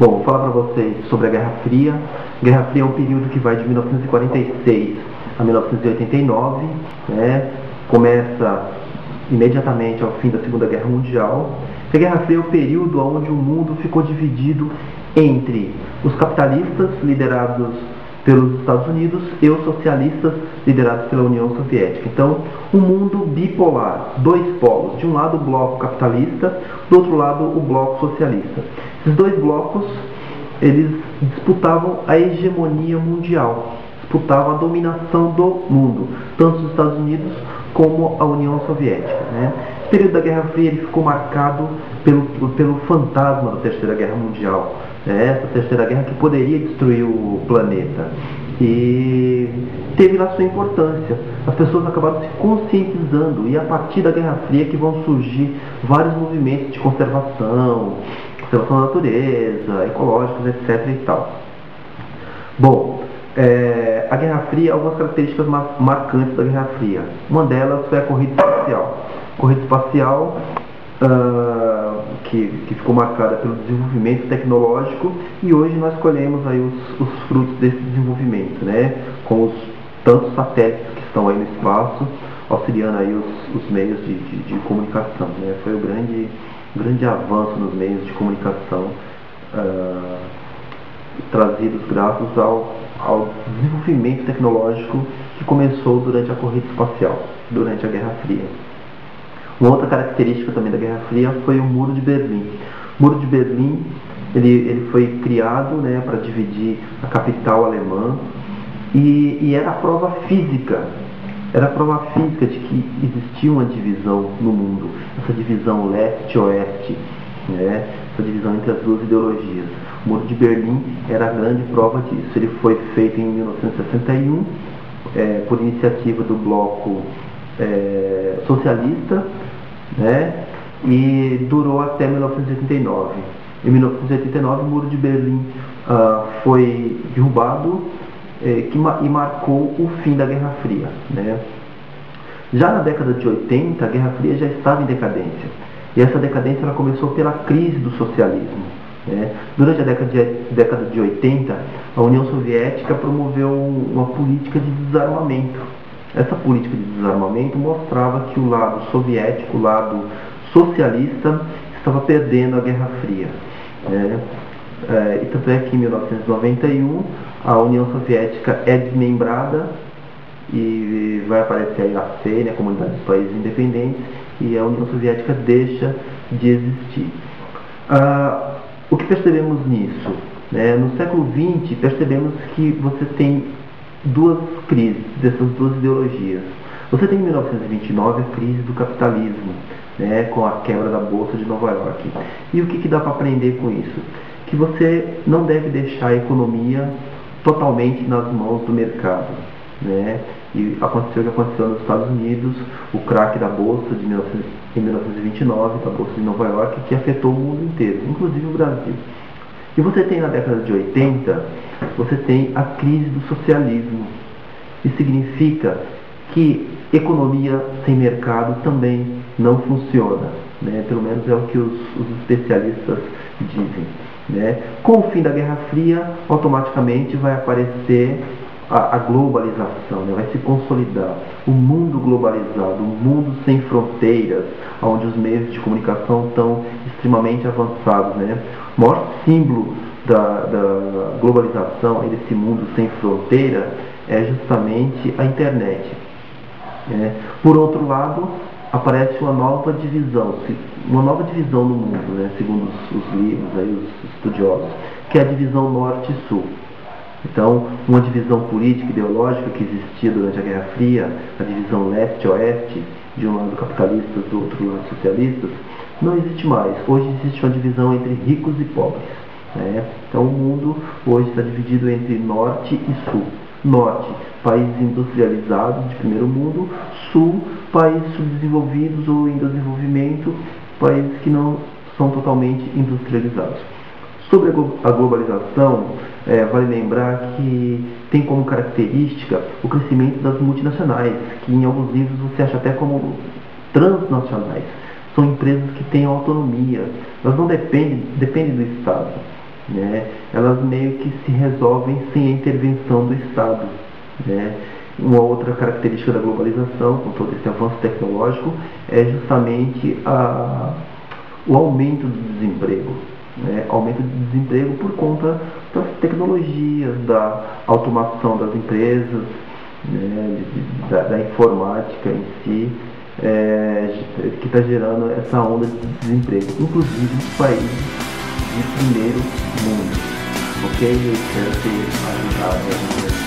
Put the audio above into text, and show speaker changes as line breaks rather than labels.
Bom, vou falar para vocês sobre a Guerra Fria. A Guerra Fria é um período que vai de 1946 a 1989, né? Começa imediatamente ao fim da Segunda Guerra Mundial. A Guerra Fria é o período onde o mundo ficou dividido entre os capitalistas, liderados pelos Estados Unidos, e os socialistas, liderados pela União Soviética. Então, um mundo bipolar, dois polos. De um lado o bloco capitalista, do outro lado o bloco socialista. Esses dois blocos, eles disputavam a hegemonia mundial, disputavam a dominação do mundo, tanto os Estados Unidos como a União Soviética, né? O período da Guerra Fria ele ficou marcado pelo fantasma da Terceira Guerra Mundial, né? Essa Terceira Guerra que poderia destruir o planeta. E teve lá sua importância. As pessoas acabaram se conscientizando, e a partir da Guerra Fria que vão surgir vários movimentos de conservação da natureza, ecológicos, etc. e tal. Bom, a Guerra Fria, algumas características marcantes da Guerra Fria. Uma delas foi a corrida espacial. A corrida espacial que ficou marcada pelo desenvolvimento tecnológico, e hoje nós colhemos aí os frutos desse desenvolvimento, né? Com os tantos satélites que estão aí no espaço, auxiliando aí os meios de comunicação, né? Foi o grande avanço nos meios de comunicação trazidos graças ao desenvolvimento tecnológico que começou durante a corrida espacial, durante a Guerra Fria. Uma outra característica também da Guerra Fria foi o Muro de Berlim. O Muro de Berlim ele foi criado, né, para dividir a capital alemã, e era a prova física. Era a prova física de que existia uma divisão no mundo, essa divisão leste-oeste, né? Essa divisão entre as duas ideologias. O Muro de Berlim era a grande prova disso. Ele foi feito em 1961 por iniciativa do bloco socialista, né? E durou até 1989. Em 1989 o Muro de Berlim foi derrubado, e marcou o fim da Guerra Fria, né? Já na década de 80, a Guerra Fria já estava em decadência, e essa decadência ela começou pela crise do socialismo, né? Durante a década de 80, a União Soviética promoveu uma política de desarmamento. Essa política de desarmamento mostrava que o lado soviético, o lado socialista, estava perdendo a Guerra Fria, né? E tanto é que em 1991 a União Soviética é desmembrada e vai aparecer aí a CEI, a Comunidade dos Países Independentes, e a União Soviética deixa de existir. O que percebemos nisso? No século XX percebemos que você tem duas crises dessas duas ideologias. Você tem em 1929 a crise do capitalismo, né, com a quebra da Bolsa de Nova York. E o que dá para aprender com isso? Que você não deve deixar a economia totalmente nas mãos do mercado, né? E aconteceu o que aconteceu nos Estados Unidos, o crack da Bolsa em 1929, da Bolsa de Nova York, que afetou o mundo inteiro, inclusive o Brasil. E você tem na década de 80, você tem a crise do socialismo. Isso significa que economia sem mercado também não funciona, né? Pelo menos é o que os especialistas dizem, né? Com o fim da Guerra Fria, automaticamente vai aparecer a globalização, né? Vai se consolidar o mundo globalizado, um mundo sem fronteiras, onde os meios de comunicação estão extremamente avançados, né? O maior símbolo da globalização, desse mundo sem fronteira, é justamente a internet, né? Por outro lado, aparece uma nova divisão no mundo, né, segundo os livros, aí, os estudiosos, que é a divisão norte e sul. Então, uma divisão política e ideológica que existia durante a Guerra Fria, a divisão leste-oeste, de um lado capitalistas, do outro lado socialistas, não existe mais. Hoje existe uma divisão entre ricos e pobres, né? Então, o mundo hoje está dividido entre norte e sul. Norte, países industrializados de primeiro mundo; sul, países subdesenvolvidos ou em desenvolvimento, países que não são totalmente industrializados. Sobre a globalização, vale lembrar que tem como característica o crescimento das multinacionais, que em alguns livros você acha até como transnacionais. São empresas que têm autonomia, elas não dependem do Estado. né, elas meio que se resolvem sem a intervenção do Estado, né. Uma outra característica da globalização, com todo esse avanço tecnológico, é justamente o aumento do desemprego, né? Aumento do desemprego por conta das tecnologias, da automação das empresas, né? Da informática em si, que está gerando essa onda de desemprego, inclusive nos países de primeiro mundo. Ok? Eu espero ter ajudado a